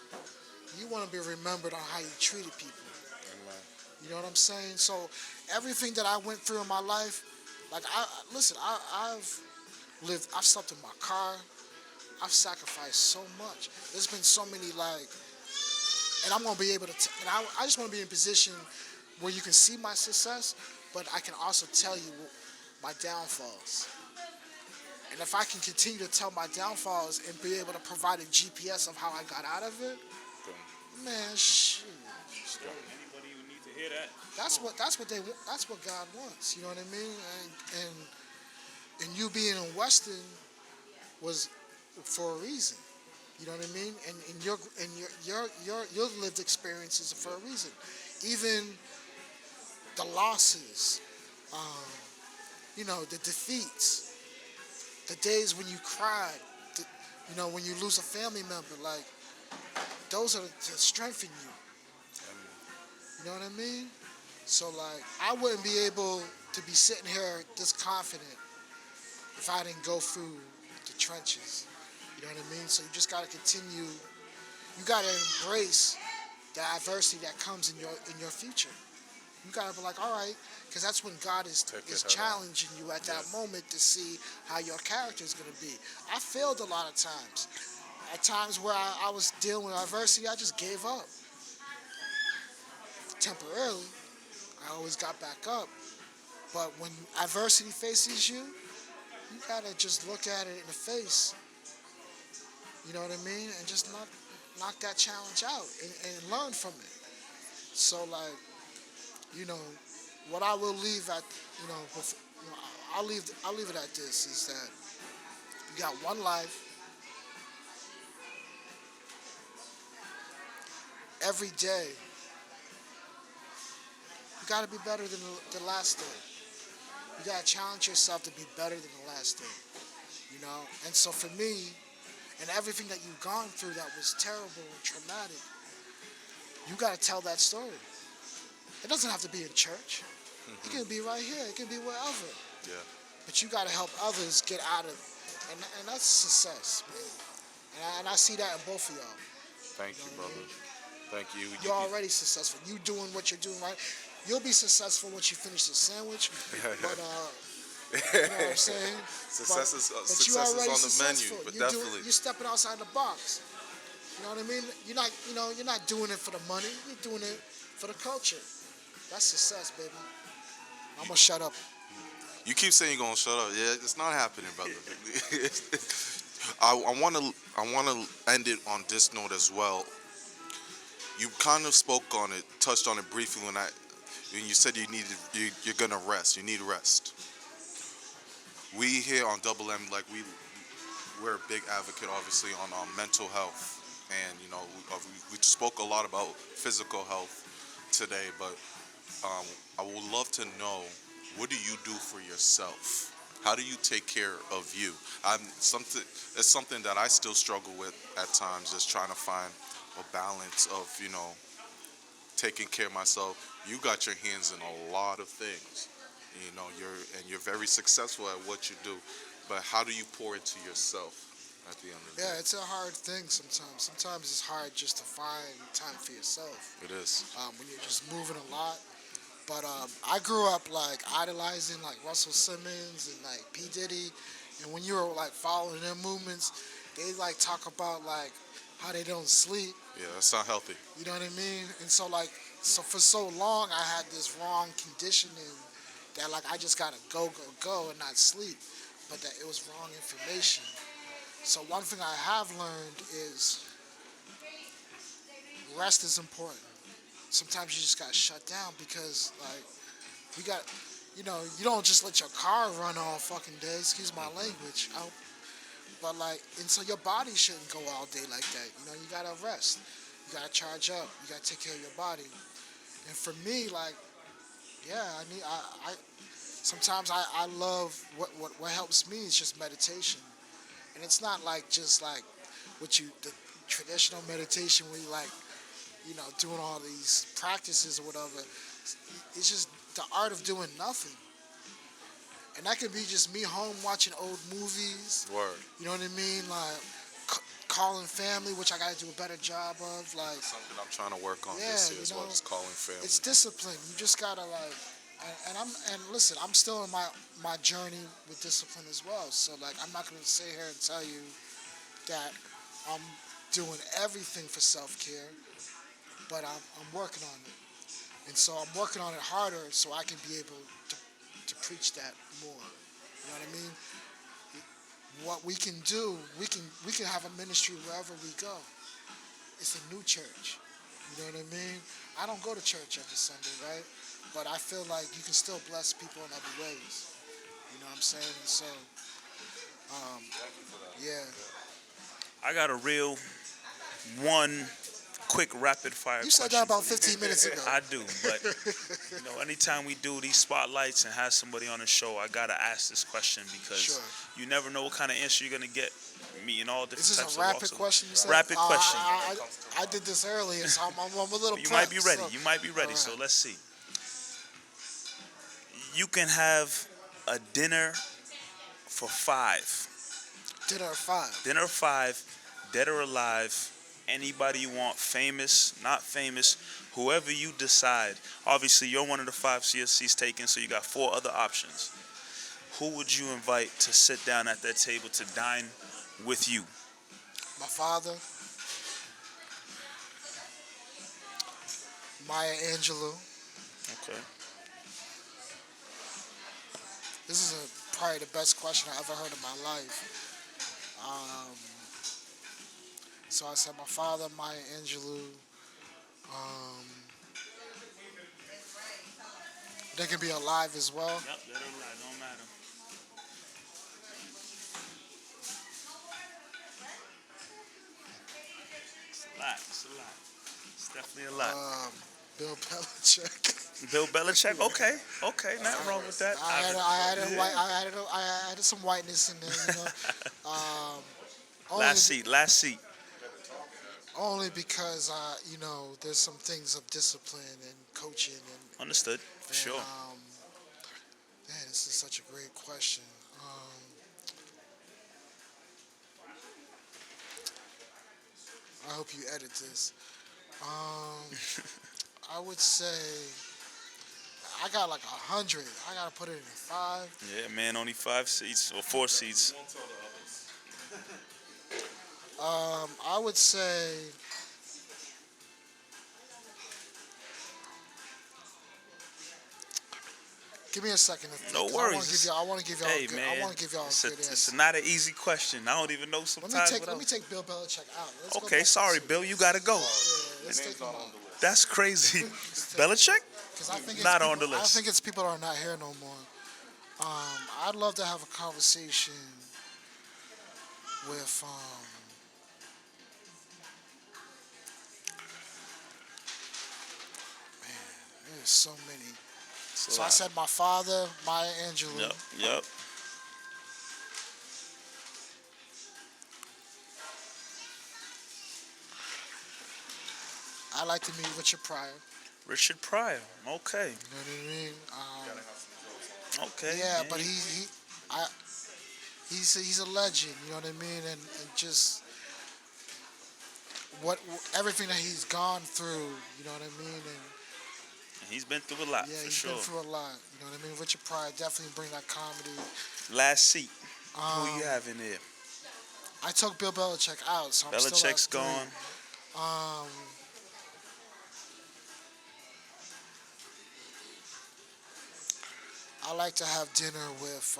you want to be remembered on how you treated people. Amen. You know what I'm saying? So everything that I went through in my life, like, I've slept in my car. I've sacrificed so much. There's been so many, like, and I'm going to be able to, and I just want to be in a position where you can see my success, but I can also tell you my downfalls. And if I can continue to tell my downfalls and be able to provide a GPS of how I got out of it, man, shit. Anybody who needs to hear that. That's what God wants. You know what I mean? And you being in Weston was for a reason. You know what I mean? And your lived experiences are for a reason. Even the losses, the defeats, the days when you cried, when you lose a family member, like those are to strengthen you. You know what I mean? So like I wouldn't be able to be sitting here this confident if I didn't go through the trenches. You know what I mean? So you just gotta continue. You gotta embrace the adversity that comes in your future. You gotta be like, all right, because that's when God is challenging you at that moment to see how your character is gonna be. I failed a lot of times. At times where I was dealing with adversity, I just gave up. Temporarily, I always got back up. But when adversity faces you, you gotta just look at it in the face. You know what I mean? And just knock that challenge out and learn from it. So like, what I will leave at, I'll leave it at this is that you got one life. every day, you got to be better than the last day. You got to challenge yourself to be better than the last day. You know? And so for me, and everything that you've gone through that was terrible and traumatic, you got to tell that story. It doesn't have to be in church. It can be right here. It can be wherever. Yeah. But you got to help others get out of it. And that's success, man. And I see that in both of y'all. Thank you, brother. Thank you. You're already successful. You doing what you're doing right. You'll be successful once you finish the sandwich. But you know what I'm saying? Success is you already on the menu, successful. but You're definitely. you're stepping outside the box. You know what I mean? You're not doing it for the money. You're doing it for the culture. That's success, baby. I'm gonna shut up. You keep saying you're gonna shut up. Yeah, it's not happening, brother. I wanna end it on this note as well. You kind of spoke on it, touched on it briefly when you said you're gonna rest. You need rest. We here on Double M, like we're a big advocate, obviously, on mental health, and you know we spoke a lot about physical health today, but I would love to know, what do you do for yourself? How do you take care of you? It's something that I still struggle with at times, just trying to find a balance of, you know, taking care of myself. You got your hands in a lot of things. You know, you're very successful at what you do. But how do you pour into yourself at the end of the day? Yeah, it's a hard thing sometimes. Sometimes it's hard just to find time for yourself. It is. When you're just moving a lot. But I grew up like idolizing like Russell Simmons and like P. Diddy, and when you were like following their movements, they like talk about like how they don't sleep. Yeah, that's not healthy. You know what I mean? And so for so long I had this wrong conditioning that like I just gotta go and not sleep, but that it was wrong information. So one thing I have learned is rest is important. Sometimes you just gotta shut down because like you don't just let your car run all fucking day, excuse my language. But like, and so your body shouldn't go all day like that. You know, you gotta rest. You gotta charge up. You gotta take care of your body. And for me, like, yeah, I sometimes I love what helps me is just meditation. And it's not like just like the traditional meditation where you like, you know, doing all these practices or whatever. It's just the art of doing nothing. And that could be just me home watching old movies. Word. You know what I mean? Like calling family, which I got to do a better job of. Like Something I'm trying to work on Yeah, this year you as well, know, is calling family. it's discipline. You just gotta like, and listen, I'm still in my journey with discipline as well. So like, I'm not gonna sit here and tell you that I'm doing everything for self-care, but I'm working on it. And so I'm working on it harder so I can be able to preach that more. You know what I mean? What we can do, we can have a ministry wherever we go. It's a new church. You know what I mean? I don't go to church every Sunday, right? But I feel like you can still bless people in other ways. You know what I'm saying? And so, yeah. I got a real one quick rapid fire You said question that about for you. 15 minutes ago. I do, but you know, anytime we do these spotlights and have somebody on the show, I gotta ask this question because Sure. you never know what kind of answer you're gonna get. Meeting all different Is this types a of rapid walks of- question you said? Rapid question. I did this earlier, so I'm a little You might be prepped, ready. so- You might be ready. All So right. let's see. You can have a dinner for 5. Dinner at 5. Dinner 5, dead or alive, anybody you want, famous, not famous, whoever you decide. Obviously, you're one of the 5 CSC's taken, so you got 4 other options. Who would you invite to sit down at that table to dine with you? My father, Maya Angelou. Okay. This is probably the best question I ever heard in my life. So I said my father, Maya Angelou. They can be alive as well. Yep, dead or alive, don't matter. It's a lot. It's definitely a lot. Bill Belichick. Bill Belichick. Okay. Okay. Not wrong with that. I added some whiteness in there, you know. Only, Last seat. Last seat. only because you know, there's some things of discipline and coaching Understood. For and sure. man, this is such a great question. I hope you edit this. I would say I got like 100. I gotta put it in five. Yeah, man. Only 5 seats or 4 seats. I would say give me a second. No 'Cause worries. I want to give y'all. Hey, a good, man. I want to give y'all a It's, good it's answer. not an easy question. I don't even know sometimes. Let me take Bill Belichick out. Let's go Okay. back Sorry, to Bill. You gotta go. let's take him out. That's crazy. Belichick? Because I think it's Not people, on the list. I think it's people that are not here no more. I'd love to have a conversation with there's so many. It's a So I lot. said my father, Maya Angelou. Yep. Yep. I like to meet Richard Pryor. Richard Pryor. Okay. You know what I mean? Okay. Yeah, but I, he's a legend. You know what I mean? And just what everything that he's gone through. You know what I mean? And He's been through a lot, yeah, for he's sure. been through a lot. You know what I mean? Richard Pryor definitely bring that comedy. Last seat. Who you have in there? I took Bill Belichick out, so I'm still at Belichick's three. gone. I like to have dinner with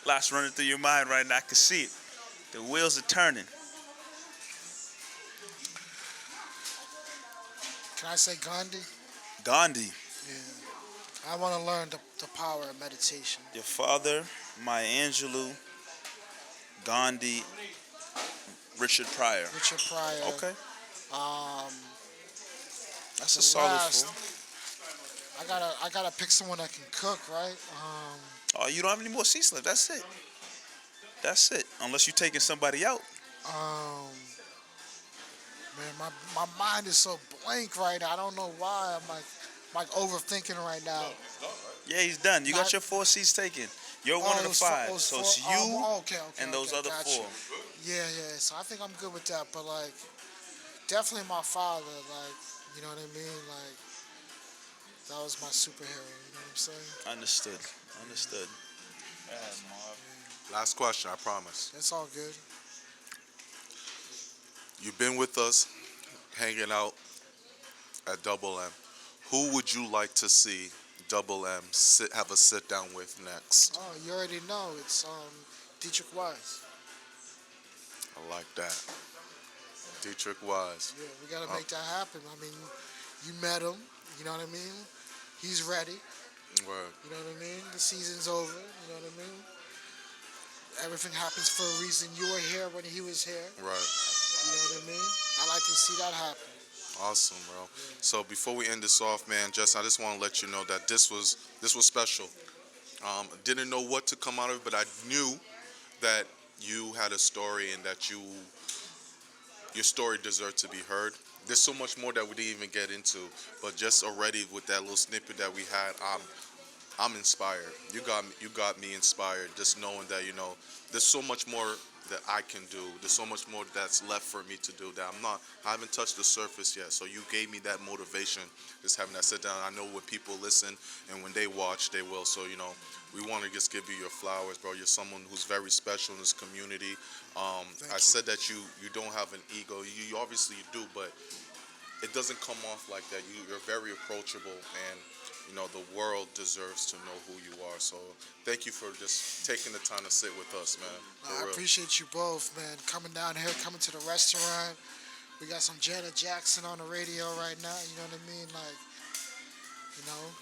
Lots running through your mind right now. I can see it. The wheels are turning. can I say Gandhi? Gandhi. Yeah. I want to learn the power of meditation. Your father, Maya Angelou, Gandhi, Richard Pryor. Richard Pryor. Okay. That's a The solid last, four. I gotta pick someone that can cook, right? Oh, you don't have any more seats left. That's it. That's it. Unless you're taking somebody out. Man, my mind is so blank right now. I don't know why. I'm like overthinking right now. Yeah, he's done. You got Not- your 4 seats taken. You're one of the those 5. those So four- it's you okay, and those other got 4. you. Yeah. So I think I'm good with that. But like, definitely my father. Like, you know what I mean? Like, that was my superhero. You know what I'm saying? Understood. Understood. Last question, I promise. It's all good. You've been with us, hanging out at Double M. Who would you like to see Double M have a sit down with next? Oh, you already know. It's Dietrich Wise. I like that. Dietrich Wise. Yeah, we gotta make that happen. I mean, you met him. You know what I mean? He's ready. Word. You know what I mean? The season's over. You know what I mean? Everything happens for a reason. You were here when he was here. Right. You know what I mean? I like to see that happen. Awesome, bro. So before we end this off, man, Justin, I just want to let you know that this was special. Didn't know what to come out of it, but I knew that you had a story and that your story deserved to be heard. There's so much more that we didn't even get into, but just already with that little snippet that we had, I'm inspired. You got me inspired. Just knowing that there's so much more that I can do. There's so much more that's left for me to do that I haven't touched the surface yet. So you gave me that motivation, just having that sit down. I know when people listen and when they watch, they will. So we want to just give you your flowers, bro. You're someone who's very special in this community. I said that you don't have an ego. You obviously do, but it doesn't come off like that. You're very approachable, and the world deserves to know who you are. So thank you for just taking the time to sit with us, man. For I real. appreciate you both, man. Coming down here, coming to the restaurant. We got some Janet Jackson on the radio right now. You know what I mean? Like,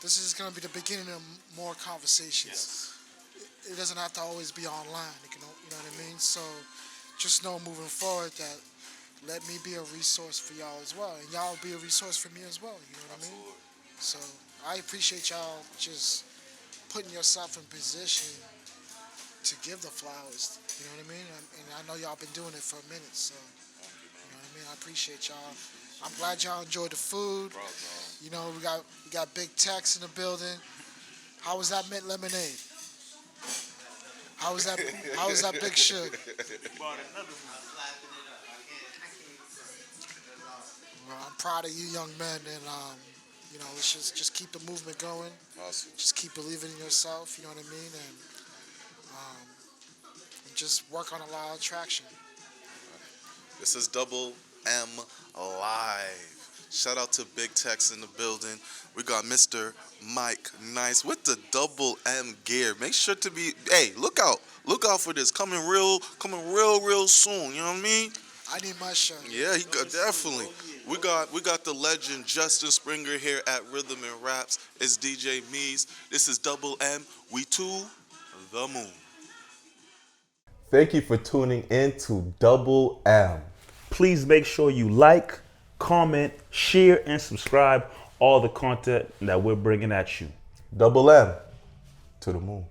this is gonna be the beginning of more conversations. It doesn't have to always be online. You know what I mean? So just know moving forward that let me be a resource for y'all as well, and y'all be a resource for me as well. You know what I mean? So I appreciate y'all just putting yourself in position to give the flowers. You know what I mean? And I know y'all been doing it for a minute, so you know what I mean. I appreciate y'all. I'm glad y'all enjoyed the food. You know, we got Big Tex in the building. How was that mint lemonade? How was that? How was that Big Sugar? Well, I'm proud of you, young men, and you know, let's just keep the movement going. Awesome. Just keep believing in yourself. You know what I mean, and just work on a law of attraction. This is Double M Live. Shout out to Big Tex in the building. We got Mr. Mike Nice with the Double M gear. Make sure to be, hey, look out for this. Coming real soon. You know what I mean? I need my shirt. Yeah, he got definitely. We got the legend Justin Springer here at Rhythm and Raps. It's DJ Meze. This is Double M. We to the moon. Thank you for tuning in to Double M. Please make sure you like, comment, share, and subscribe all the content that we're bringing at you. Double M to the moon.